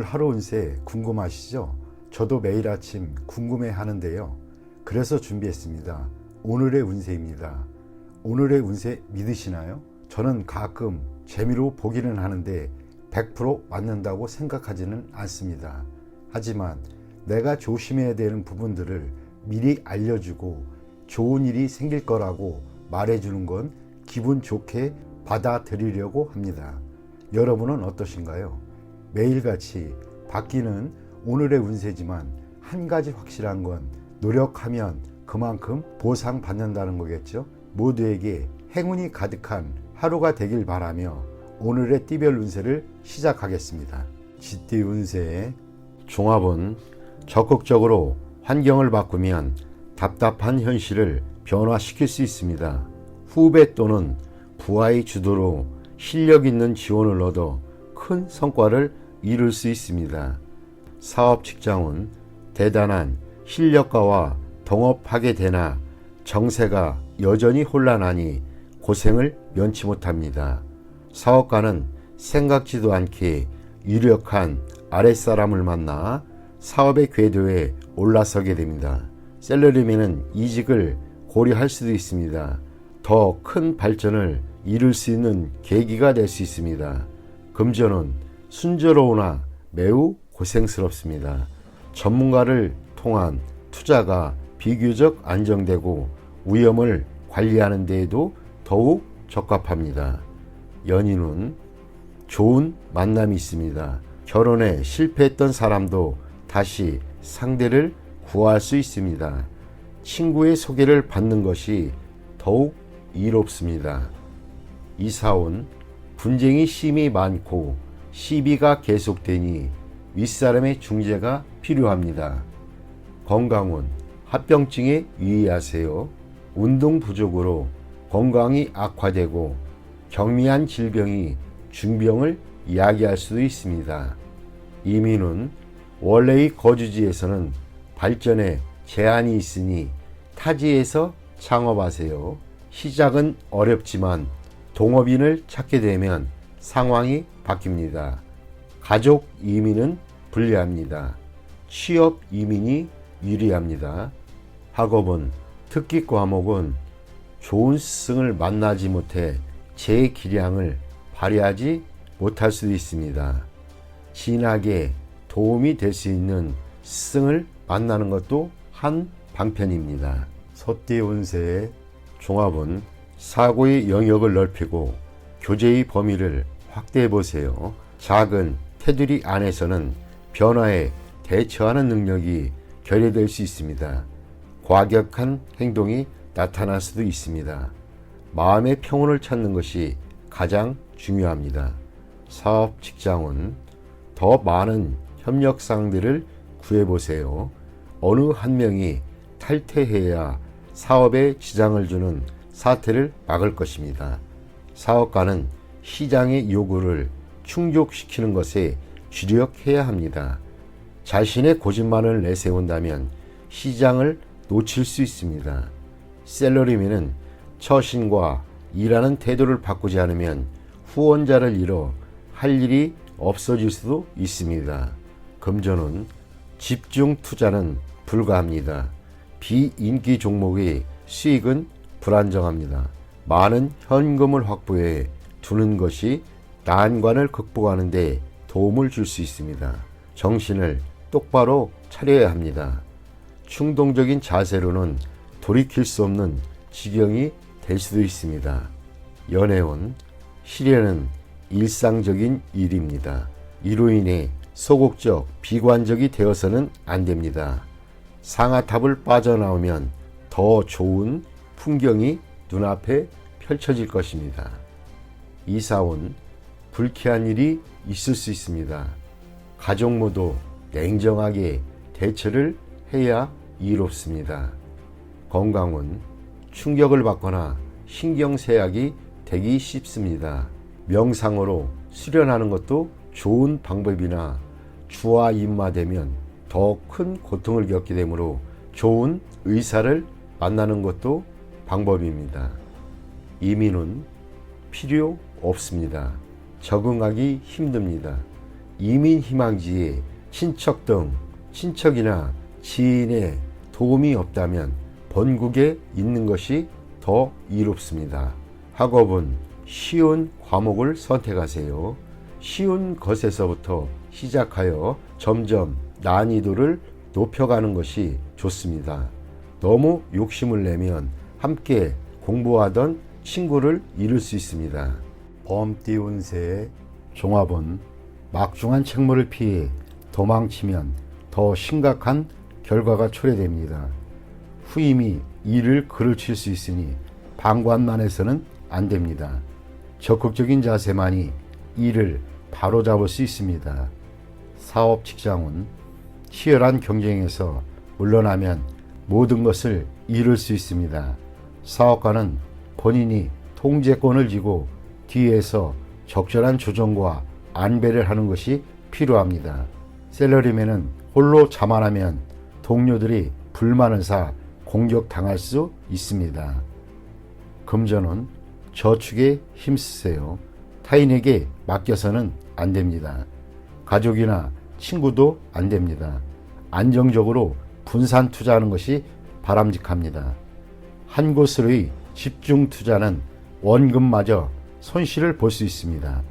하루 운세 궁금하시죠? 저도 매일 아침 궁금해 하는데요. 그래서 준비했습니다. 오늘의 운세입니다. 오늘의 운세 믿으시나요? 저는 가끔 재미로 보기는 하는데 100% 맞는다고 생각하지는 않습니다. 하지만 내가 조심해야 되는 부분들을 미리 알려주고 좋은 일이 생길 거라고 말해주는 건 기분 좋게 받아들이려고 합니다. 여러분은 어떠신가요? 매일같이 바뀌는 오늘의 운세지만 한 가지 확실한 건 노력하면 그만큼 보상받는다는 거겠죠. 모두에게 행운이 가득한 하루가 되길 바라며 오늘의 띠별 운세를 시작하겠습니다. 쥐띠 운세의 종합은 적극적으로 환경을 바꾸면 답답한 현실을 변화시킬 수 있습니다. 후배 또는 부하의 주도로 실력 있는 지원을 얻어 큰 성과를 이룰 수 있습니다. 사업 직장은 대단한 실력가와 동업하게 되나 정세가 여전히 혼란하니 고생을 면치 못합니다. 사업가는 생각지도 않게 유력한 아랫사람을 만나 사업의 궤도에 올라서게 됩니다. 셀러리맨은 이직을 고려할 수도 있습니다. 더 큰 발전을 이룰 수 있는 계기가 될 수 있습니다. 금전은 순조로우나 매우 고생스럽습니다. 전문가를 통한 투자가 비교적 안정되고 위험을 관리하는 데에도 더욱 적합합니다. 연인은 좋은 만남이 있습니다. 결혼에 실패했던 사람도 다시 상대를 구할 수 있습니다. 친구의 소개를 받는 것이 더욱 이롭습니다. 이사온 분쟁이 심히 많고 시비가 계속되니 윗사람의 중재가 필요합니다. 건강은 합병증에 유의하세요. 운동 부족으로 건강이 악화되고 경미한 질병이 중병을 야기할 수도 있습니다. 이민은 원래의 거주지에서는 발전에 제한이 있으니 타지에서 창업하세요. 시작은 어렵지만 동업인을 찾게 되면 상황이 바뀝니다. 가족 이민은 불리합니다. 취업 이민이 유리합니다. 학업은 특기 과목은 좋은 스승을 만나지 못해 제 기량을 발휘하지 못할 수도 있습니다. 진학에 도움이 될 수 있는 스승을 만나는 것도 한 방편입니다. 소띠 운세의 종합은 사고의 영역을 넓히고 교제의 범위를 확대해 보세요. 작은 테두리 안에서는 변화에 대처하는 능력이 결여될 수 있습니다. 과격한 행동이 나타날 수도 있습니다. 마음의 평온을 찾는 것이 가장 중요합니다. 사업 직장은 더 많은 협력상들을 구해보세요. 어느 한 명이 탈퇴해야 사업에 지장을 주는 사태를 막을 것입니다. 사업가는 시장의 요구를 충족시키는 것에 주력해야 합니다. 자신의 고집만을 내세운다면 시장을 놓칠 수 있습니다. 셀러리맨은 처신과 일하는 태도를 바꾸지 않으면 후원자를 잃어 할 일이 없어질 수도 있습니다. 금전은 집중 투자는 불가합니다. 비인기 종목의 수익은 불안정합니다. 많은 현금을 확보해 두는 것이 난관을 극복하는 데 도움을 줄 수 있습니다. 정신을 똑바로 차려야 합니다. 충동적인 자세로는 돌이킬 수 없는 지경이 될 수도 있습니다. 연애운 시련은 일상적인 일입니다. 이로 인해 소극적, 비관적이 되어서는 안 됩니다. 상아탑을 빠져나오면 더 좋은 풍경이 눈앞에 펼쳐질 것입니다. 이사온 불쾌한 일이 있을 수 있습니다. 가족 모두 냉정하게 대처를 해야 이롭습니다. 건강은 충격을 받거나 신경쇠약이 되기 쉽습니다. 명상으로 수련하는 것도 좋은 방법이나 주와 입마되면 더 큰 고통을 겪게 되므로 좋은 의사를 만나는 것도 방법입니다. 이민은 필요 없습니다. 적응하기 힘듭니다. 이민 희망지에 친척 등 친척이나 지인의 도움이 없다면 본국에 있는 것이 더 이롭습니다. 학업은 쉬운 과목을 선택하세요. 쉬운 것에서부터 시작하여 점점 난이도를 높여가는 것이 좋습니다. 너무 욕심을 내면 함께 공부하던 친구를 잃을 수 있습니다. 범띠 운세의 종합은 막중한 책무를 피해 도망치면 더 심각한 결과가 초래됩니다. 후임이 일을 그르칠 수 있으니 방관만 해서는 안 됩니다. 적극적인 자세만이 일을 바로잡을 수 있습니다. 사업 직장은 치열한 경쟁에서 물러나면 모든 것을 잃을 수 있습니다. 사업가는 본인이 통제권을 쥐고 뒤에서 적절한 조정과 안배를 하는 것이 필요합니다. 셀러리맨은 홀로 자만하면 동료들이 불만을 사 공격당할 수 있습니다. 금전은 저축에 힘쓰세요. 타인에게 맡겨서는 안 됩니다. 가족이나 친구도 안 됩니다. 안정적으로 분산 투자하는 것이 바람직합니다. 한 곳으로의 집중 투자는 원금마저 손실을 볼 수 있습니다.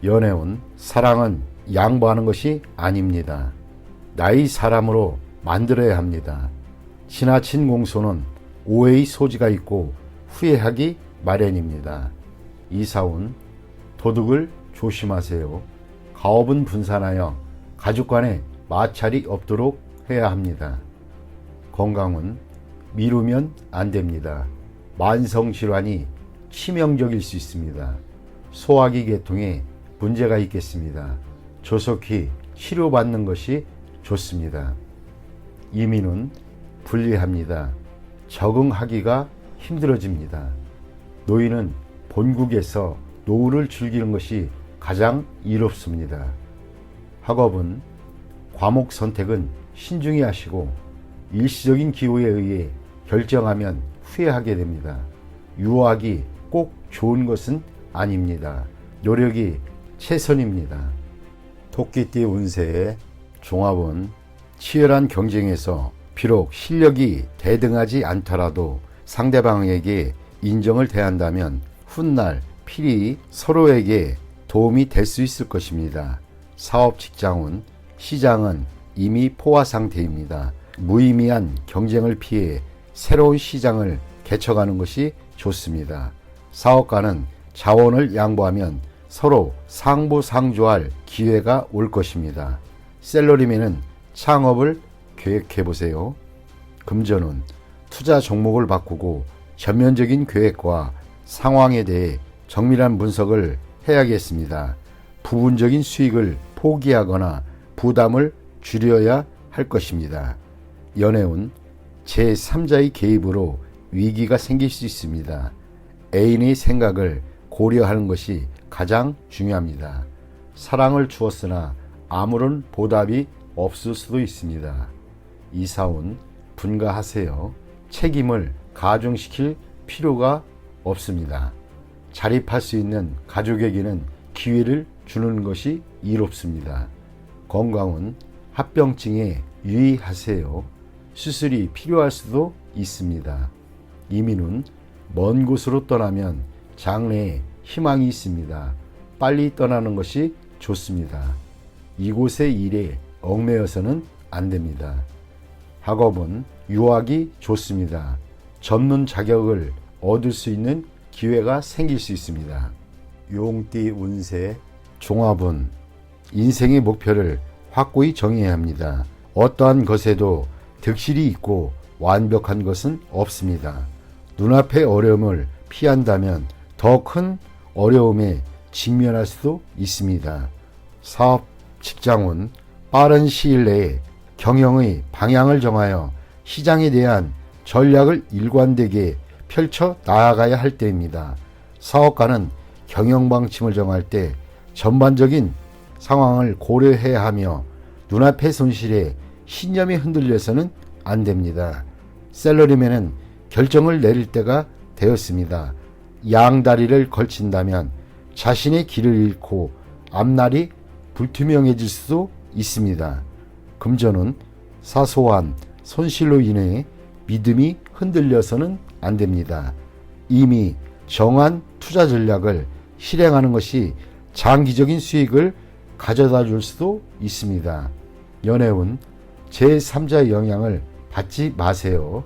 연애운, 사랑은 양보하는 것이 아닙니다. 나의 사람으로 만들어야 합니다. 지나친 공소는 오해의 소지가 있고 후회하기 마련입니다. 이사운, 도둑을 조심하세요. 가업은 분산하여 가족 간에 마찰이 없도록 해야 합니다. 건강은 미루면 안 됩니다. 만성질환이 치명적일 수 있습니다. 소화기 계통에 문제가 있겠습니다. 조속히 치료받는 것이 좋습니다. 이민은 불리합니다. 적응하기가 힘들어집니다. 노인은 본국에서 노후를 즐기는 것이 가장 이롭습니다. 학업은 과목 선택은 신중히 하시고 일시적인 기호에 의해 결정하면 후회하게 됩니다. 유학이 꼭 좋은 것은 아닙니다. 노력이 최선입니다. 토끼띠 운세의 종합은 치열한 경쟁에서 비록 실력이 대등하지 않더라도 상대방에게 인정을 대한다면 훗날 필히 서로에게 도움이 될 수 있을 것입니다. 사업 직장운, 시장은 이미 포화 상태입니다. 무의미한 경쟁을 피해 새로운 시장을 개척하는 것이 좋습니다. 사업가는 자원을 양보하면 서로 상부상조할 기회가 올 것입니다. 셀러리맨은 창업을 계획해보세요. 금전운, 투자 종목을 바꾸고 전면적인 계획과 상황에 대해 정밀한 분석을 해야겠습니다. 부분적인 수익을 포기하거나 부담을 줄여야 할 것입니다. 연애운, 제3자의 개입으로 위기가 생길 수 있습니다. 애인의 생각을 고려하는 것이 가장 중요합니다. 사랑을 주었으나 아무런 보답이 없을 수도 있습니다. 이사운, 분가하세요. 책임을 가중시킬 필요가 없습니다. 자립할 수 있는 가족에게는 기회를 주는 것이 이롭습니다. 건강은 합병증에 유의하세요. 수술이 필요할 수도 있습니다. 이민은 먼 곳으로 떠나면 장래에 희망이 있습니다. 빨리 떠나는 것이 좋습니다. 이곳의 일에 얽매여서는 안 됩니다. 학업은 유학이 좋습니다. 전문 자격을 얻을 수 있는 기회가 생길 수 있습니다. 용띠 운세 종합은 인생의 목표를 확고히 정해야 합니다. 어떠한 것에도 득실이 있고 완벽한 것은 없습니다. 눈앞의 어려움을 피한다면 더 큰 어려움에 직면할 수도 있습니다. 사업 직장은 빠른 시일 내에 경영의 방향을 정하여 시장에 대한 전략을 일관되게 펼쳐 나아가야 할 때입니다. 사업가는 경영 방침을 정할 때 전반적인 상황을 고려해야 하며 눈앞의 손실에 신념이 흔들려서는 안 됩니다. 셀러리맨은 결정을 내릴 때가 되었습니다. 양다리를 걸친다면 자신의 길을 잃고 앞날이 불투명해질 수도 있습니다. 금전은 사소한 손실로 인해 믿음이 흔들려서는 안 됩니다. 이미 정한 투자 전략을 실행하는 것이 장기적인 수익을 가져다 줄 수도 있습니다. 연애운 제3자의 영향을 받지 마세요.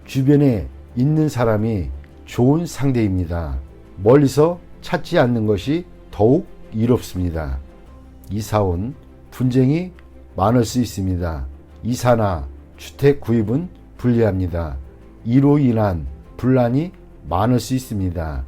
주변에 있는 사람이 좋은 상대입니다. 멀리서 찾지 않는 것이 더욱 이롭습니다. 이사온 분쟁이 많을 수 있습니다. 이사나 주택 구입은 불리합니다. 이로 인한 분란이 많을 수 있습니다.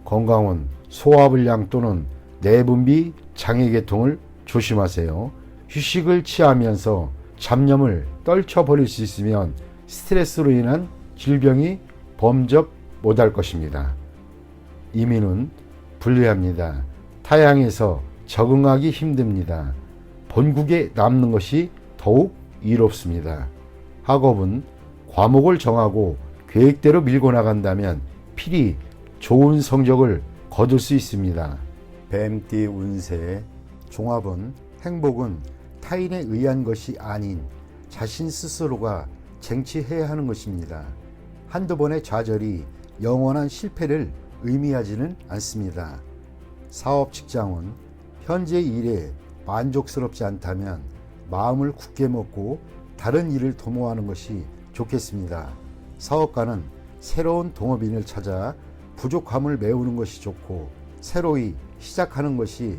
건강은 소화불량 또는 내분비 장애계통을 조심하세요. 휴식을 취하면서 잡념을 떨쳐버릴 수 있으면 스트레스로 인한 질병이 범접 못할 것입니다. 이민은 불리합니다. 타향에서 적응하기 힘듭니다. 본국에 남는 것이 더욱 이롭습니다. 학업은 과목을 정하고 계획대로 밀고 나간다면 필히 좋은 성적을 거둘 수 있습니다. 뱀띠 운세 종합은 행복은 타인에 의한 것이 아닌 자신 스스로가 쟁취해야 하는 것입니다. 한두 번의 좌절이 영원한 실패를 의미하지는 않습니다. 사업 직장은 현재 일에 만족스럽지 않다면 마음을 굳게 먹고 다른 일을 도모하는 것이 좋겠습니다. 사업가는 새로운 동업인을 찾아 부족함을 메우는 것이 좋고 새로이 시작하는 것이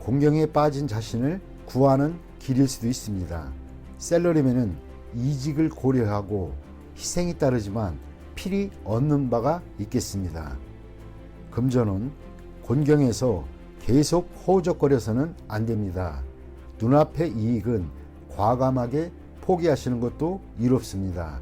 공경에 빠진 자신을 구하는 길일 수도 있습니다. 셀러리맨은 이직을 고려하고 희생이 따르지만 필히 얻는 바가 있겠습니다. 금전은 곤경에서 계속 허우적거려서는 안 됩니다. 눈앞의 이익은 과감하게 포기하시는 것도 이롭습니다.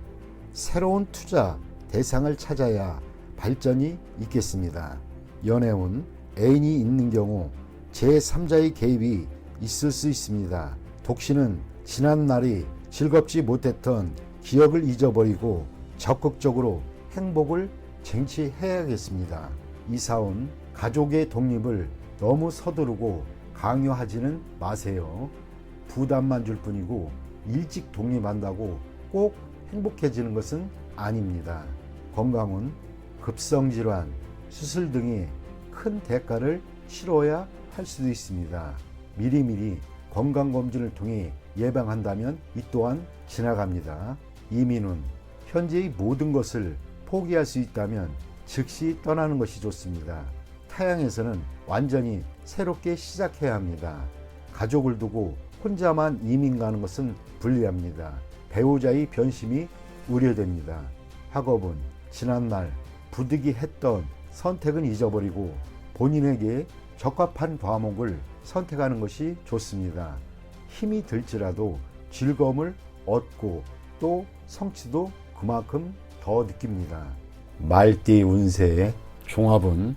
새로운 투자 대상을 찾아야 발전이 있겠습니다. 연애운 애인이 있는 경우 제3자의 개입이 있을 수 있습니다. 독신은 지난 날이 즐겁지 못했던 기억을 잊어버리고 적극적으로 행복을 쟁취해야겠습니다. 이사온 가족의 독립을 너무 서두르고 강요하지는 마세요. 부담만 줄 뿐이고 일찍 독립한다고 꼭 행복해지는 것은 아닙니다. 건강은 급성질환, 수술 등의 큰 대가를 치러야 할 수도 있습니다. 미리미리 건강검진을 통해 예방한다면 이 또한 지나갑니다. 이민은 현재의 모든 것을 포기할 수 있다면 즉시 떠나는 것이 좋습니다. 타향에서는 완전히 새롭게 시작해야 합니다. 가족을 두고 혼자만 이민 가는 것은 불리합니다. 배우자의 변심이 우려됩니다. 학업은 지난날 부득이했던 선택은 잊어버리고 본인에게 적합한 과목을 선택하는 것이 좋습니다. 힘이 들지라도 즐거움을 얻고 또 성취도 그만큼 더 느낍니다. 말띠 운세의 종합은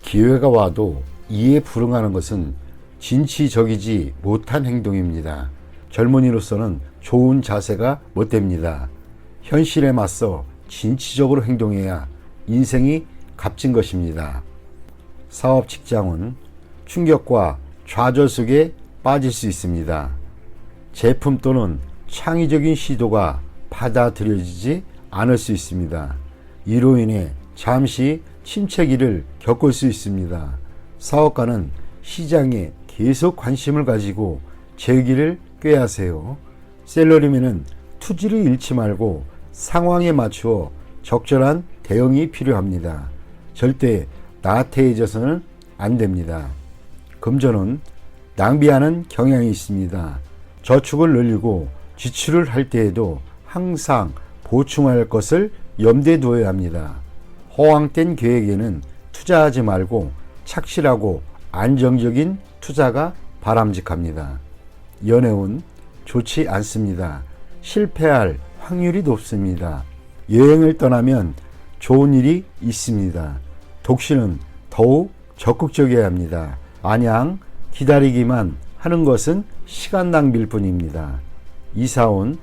기회가 와도 이에 불응하는 것은 진취적이지 못한 행동입니다. 젊은이로서는 좋은 자세가 못 됩니다. 현실에 맞서 진취적으로 행동해야 인생이 값진 것입니다. 사업 직장은 충격과 좌절 속에 빠질 수 있습니다. 제품 또는 창의적인 시도가 받아들여지지 않을 수 있습니다. 이로 인해 잠시 침체기를 겪을 수 있습니다. 사업가는 시장에 계속 관심을 가지고 재기를 꾀하세요. 셀러리맨은 투지를 잃지 말고 상황에 맞추어 적절한 대응이 필요합니다. 절대 나태해져서는 안 됩니다. 금전은 낭비하는 경향이 있습니다. 저축을 늘리고 지출을 할 때에도 항상 보충할 것을 염두에 두어야 합니다. 허황된 계획에는 투자하지 말고 착실하고 안정적인 투자가 바람직합니다. 연애운 좋지 않습니다. 실패할 확률이 높습니다. 여행을 떠나면 좋은 일이 있습니다. 독신은 더욱 적극적이어야 합니다. 마냥 기다리기만 하는 것은 시간 낭비일 뿐입니다. 이사온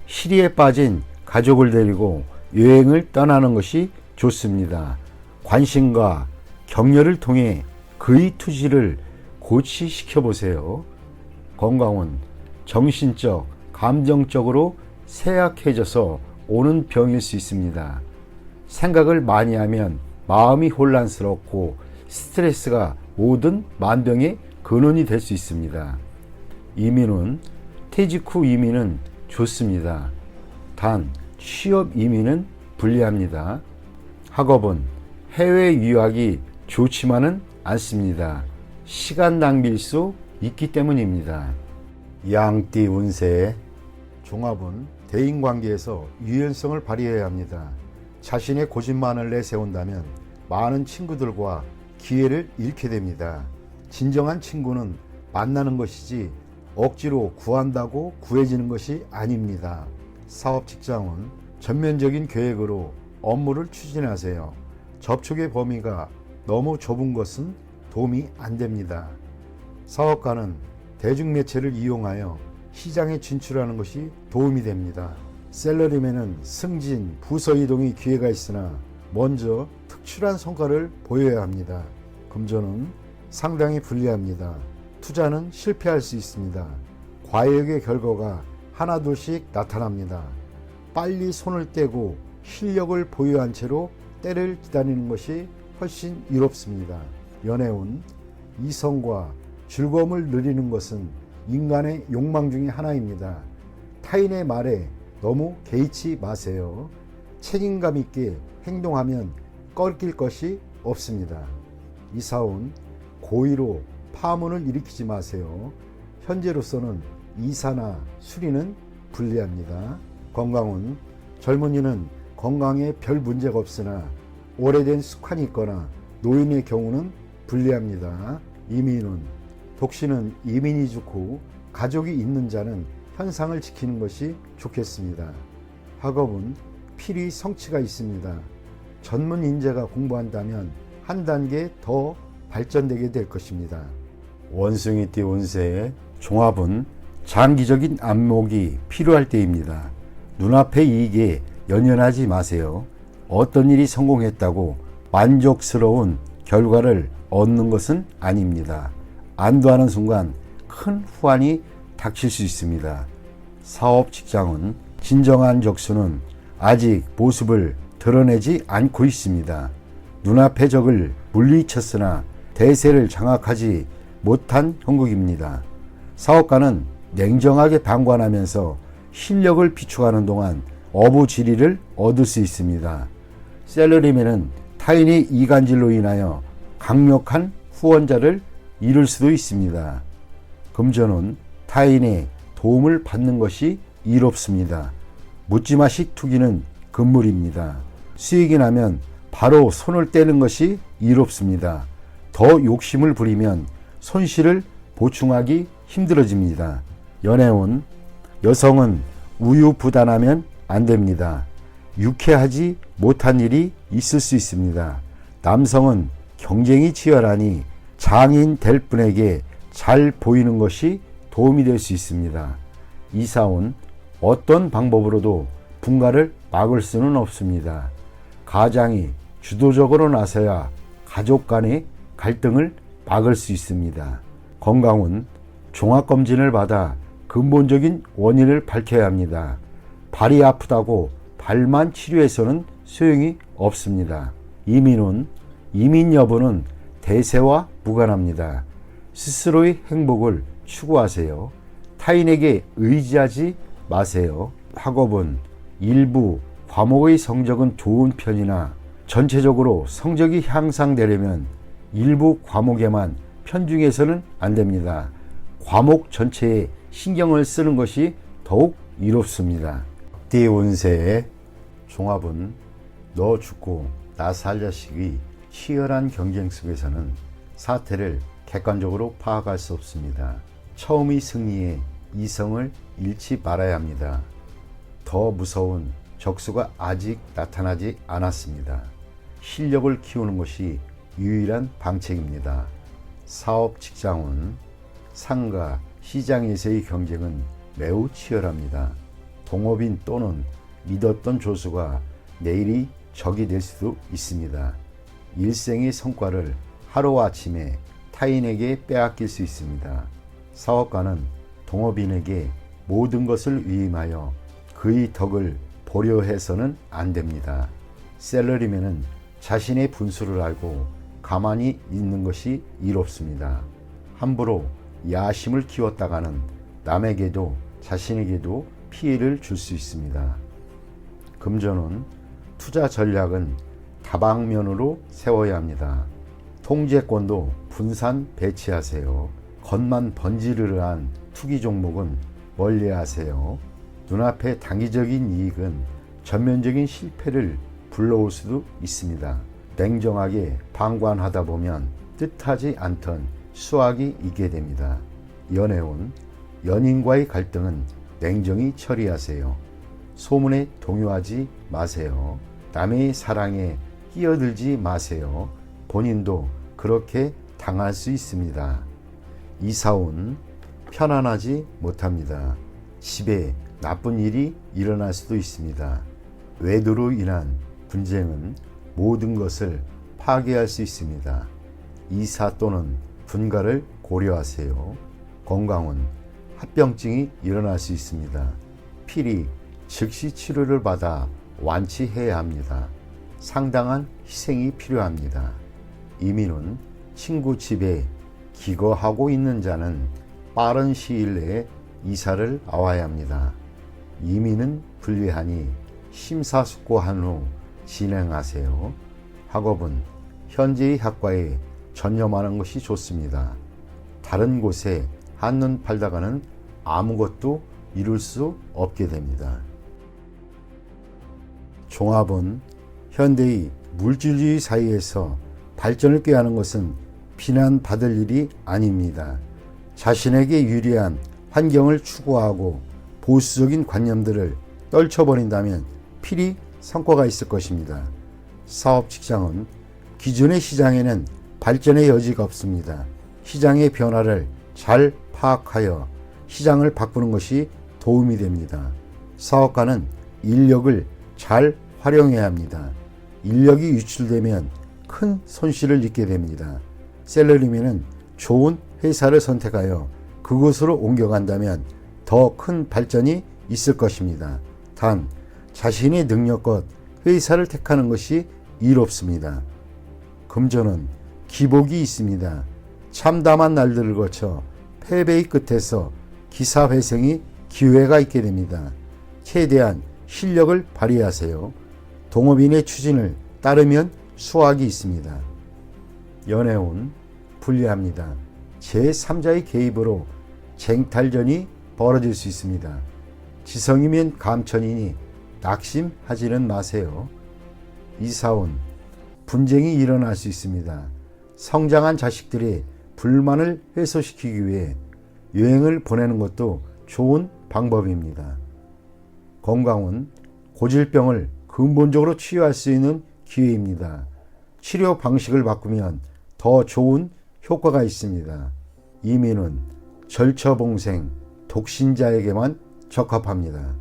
시리에 빠진 가족을 데리고 여행을 떠나는 것이 좋습니다. 관심과 격려를 통해 그의 투지를 고취시켜 보세요. 건강은 정신적, 감정적으로 쇠약해져서 오는 병일 수 있습니다. 생각을 많이 하면 마음이 혼란스럽고 스트레스가 모든 만병의 근원이 될 수 있습니다. 이민은 퇴직 후 이민은 좋습니다. 단 취업 이민은 불리합니다. 학업은 해외 유학이 좋지만은 않습니다. 시간 낭비일 수 있기 때문입니다. 양띠 운세. 종합은 대인관계에서 유연성을 발휘해야 합니다. 자신의 고집만을 내세운다면 많은 친구들과 기회를 잃게 됩니다. 진정한 친구는 만나는 것이지 억지로 구한다고 구해지는 것이 아닙니다. 사업 직장은 전면적인 계획으로 업무를 추진하세요. 접촉의 범위가 너무 좁은 것은 도움이 안 됩니다. 사업가는 대중매체를 이용하여 시장에 진출하는 것이 도움이 됩니다. 셀러리맨은 승진, 부서 이동의 기회가 있으나 먼저 특출한 성과를 보여야 합니다. 금전은 상당히 불리합니다. 투자는 실패할 수 있습니다. 과욕의 결과가 하나둘씩 나타납니다. 빨리 손을 떼고 실력을 보유한 채로 때를 기다리는 것이 훨씬 이롭습니다. 연애운 이성과 즐거움을 누리는 것은 인간의 욕망 중에 하나입니다. 타인의 말에 너무 개의치 마세요. 책임감 있게 행동하면 꺾일 것이 없습니다. 이사운 고의로 파문을 일으키지 마세요. 현재로서는 이사나 수리는 불리합니다. 건강은 젊은이는 건강에 별 문제가 없으나 오래된 습관이 있거나 노인의 경우는 불리합니다. 이민은 독신은 이민이 좋고 가족이 있는 자는 현상을 지키는 것이 좋겠습니다. 학업은 필히 성취가 있습니다. 전문 인재가 공부한다면 한 단계 더 발전되게 될 것입니다. 원숭이띠 운세의 종합은 장기적인 안목이 필요할 때입니다. 눈앞의 이익에 연연하지 마세요. 어떤 일이 성공했다고 만족스러운 결과를 얻는 것은 아닙니다. 안도하는 순간 큰 후환이 닥칠 수 있습니다. 사업 직장은 진정한 적수는 아직 모습을 드러내지 않고 있습니다. 눈앞의 적을 물리쳤으나 대세를 장악하지 못한 형국입니다. 사업가는 냉정하게 방관하면서 실력을 비축하는 동안 어부지리를 얻을 수 있습니다. 셀러리맨은 타인의 이간질로 인하여 강력한 후원자를 잃을 수도 있습니다. 금전은 타인의 도움을 받는 것이 이롭습니다. 묻지마식 투기는 금물입니다. 수익이 나면 바로 손을 떼는 것이 이롭습니다. 더 욕심을 부리면 손실을 보충하기 힘들어집니다. 연애운 여성은 우유부단하면 안 됩니다. 유쾌하지 못한 일이 있을 수 있습니다. 남성은 경쟁이 치열하니 장인 될 분에게 잘 보이는 것이 도움이 될 수 있습니다. 이사온 어떤 방법으로도 분가를 막을 수는 없습니다. 가장이 주도적으로 나서야 가족 간의 갈등을 막을 수 있습니다. 건강은 종합검진을 받아 근본적인 원인을 밝혀야 합니다. 발이 아프다고 발만 치료해서는 소용이 없습니다. 이민 여부는 대세와 무관합니다. 스스로의 행복을 추구하세요. 타인에게 의지하지 마세요. 학업은 일부 과목의 성적은 좋은 편이나 전체적으로 성적이 향상되려면 일부 과목에만 편중해서는 안 됩니다. 과목 전체에 신경을 쓰는 것이 더욱 이롭습니다. 띠 운세의 종합은 너 죽고 나 살 자식의 치열한 경쟁 속에서는 사태를 객관적으로 파악할 수 없습니다. 처음의 승리에 이성을 잃지 말아야 합니다. 더 무서운 적수가 아직 나타나지 않았습니다. 실력을 키우는 것이 유일한 방책입니다. 사업 직장은 상가, 시장에서의 경쟁은 매우 치열합니다. 동업인 또는 믿었던 조수가 내일이 적이 될 수도 있습니다. 일생의 성과를 하루아침에 타인에게 빼앗길 수 있습니다. 사업가는 동업인에게 모든 것을 위임하여 그의 덕을 보려 해서는 안 됩니다. 셀러리맨은 자신의 분수를 알고 가만히 있는 것이 이롭습니다. 함부로 야심을 키웠다가는 남에게도 자신에게도 피해를 줄 수 있습니다. 금전운, 투자 전략은 다방면으로 세워야 합니다. 통제권도 분산 배치하세요. 겉만 번지르르한 투기 종목은 멀리하세요. 눈앞의 단기적인 이익은 전면적인 실패를 불러올 수도 있습니다. 냉정하게 방관하다 보면 뜻하지 않던 수확이 있게 됩니다. 연애운, 연인과의 갈등은 냉정히 처리하세요. 소문에 동요하지 마세요. 남의 사랑에 끼어들지 마세요. 본인도 그렇게 당할 수 있습니다. 이사운, 편안하지 못합니다. 집에 나쁜 일이 일어날 수도 있습니다. 외도로 인한 분쟁은 모든 것을 파괴할 수 있습니다. 이사 또는 분가를 고려하세요. 건강은 합병증이 일어날 수 있습니다. 필히 즉시 치료를 받아 완치해야 합니다. 상당한 희생이 필요합니다. 이민은 친구 집에 기거하고 있는 자는 빠른 시일 내에 이사를 와야 합니다. 이민은 불리하니 심사숙고한 후 진행하세요. 학업은 현재의 학과에 전념하는 것이 좋습니다. 다른 곳에 한눈 팔다가는 아무것도 이룰 수 없게 됩니다. 종합은 현대의 물질주의 사회에서 발전을 꾀하는 것은 비난받을 일이 아닙니다. 자신에게 유리한 환경을 추구하고 보수적인 관념들을 떨쳐버린다면 필히 성과가 있을 것입니다. 사업 직장은 기존의 시장에는 발전의 여지가 없습니다. 시장의 변화를 잘 파악하여 시장을 바꾸는 것이 도움이 됩니다. 사업가는 인력을 잘 활용해야 합니다. 인력이 유출되면 큰 손실을 입게 됩니다. 셀러리맨은 좋은 회사를 선택하여 그곳으로 옮겨간다면 더 큰 발전이 있을 것입니다. 단 자신의 능력껏 회사를 택하는 것이 이롭습니다. 금전은 기복이 있습니다. 참담한 날들을 거쳐 패배의 끝에서 기사회생이 기회가 있게 됩니다. 최대한 실력을 발휘하세요. 동업인의 추진을 따르면 수확이 있습니다. 연애운, 불리합니다. 제3자의 개입으로 쟁탈전이 벌어질 수 있습니다. 지성이면 감천이니 낙심하지는 마세요. 이사운, 분쟁이 일어날 수 있습니다. 성장한 자식들의 불만을 해소시키기 위해 여행을 보내는 것도 좋은 방법입니다. 건강은 고질병을 근본적으로 치유할 수 있는 기회입니다. 치료 방식을 바꾸면 더 좋은 효과가 있습니다. 이민은 절처봉생, 독신자에게만 적합합니다.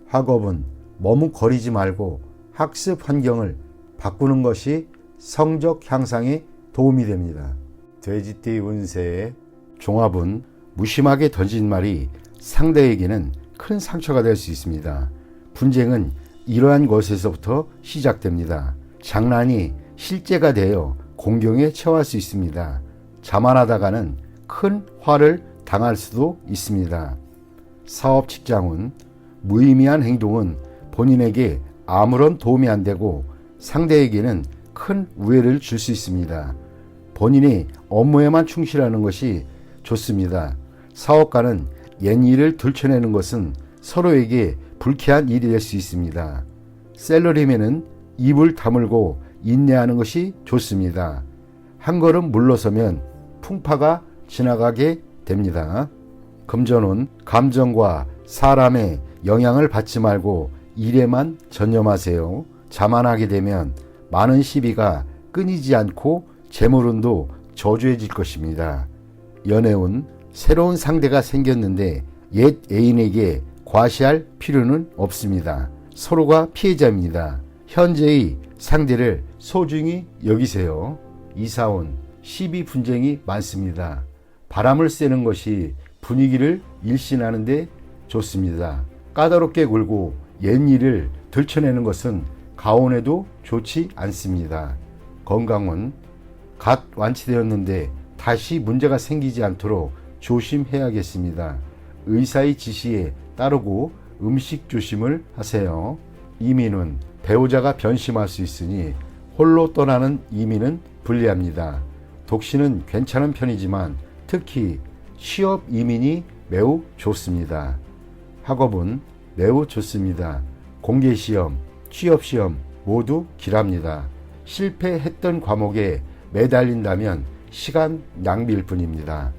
학업은 머뭇거리지 말고 학습 환경을 바꾸는 것이 성적 향상에 도움이 됩니다. 돼지띠 운세의 종합은 무심하게 던진 말이 상대에게는 큰 상처가 될 수 있습니다. 분쟁은 이러한 것에서부터 시작됩니다. 장난이 실제가 되어 공경에 처할 수 있습니다. 자만하다가는 큰 화를 당할 수도 있습니다. 사업 직장은 무의미한 행동은 본인에게 아무런 도움이 안 되고 상대에게는 큰 우애를 줄 수 있습니다. 본인이 업무에만 충실하는 것이 좋습니다. 사업가는 옛일을 들춰내는 것은 서로에게 불쾌한 일이 될 수 있습니다. 셀러리맨은 입을 다물고 인내하는 것이 좋습니다. 한 걸음 물러서면 풍파가 지나가게 됩니다. 금전운, 감정과 사람의 영향을 받지 말고 일에만 전념하세요. 자만하게 되면 많은 시비가 끊이지 않고 재물운도 저조해질 것입니다. 연애운, 새로운 상대가 생겼는데 옛 애인에게 과시할 필요는 없습니다. 서로가 피해자입니다. 현재의 상대를 소중히 여기세요. 이사운, 시비 분쟁이 많습니다. 바람을 쐬는 것이 분위기를 일신하는 데 좋습니다. 까다롭게 굴고 옛일을 들춰내는 것은 가온에도 좋지 않습니다. 건강은 갓 완치되었는데 다시 문제가 생기지 않도록 조심해야겠습니다. 의사의 지시에 따르고 음식 조심을 하세요. 이민은 배우자가 변심할 수 있으니 홀로 떠나는 이민은 불리합니다. 독신은 괜찮은 편이지만 특히 취업 이민이 매우 좋습니다. 학업은 매우 좋습니다. 공개시험, 취업시험 모두 길합니다. 실패했던 과목에 매달린다면 시간 낭비일 뿐입니다.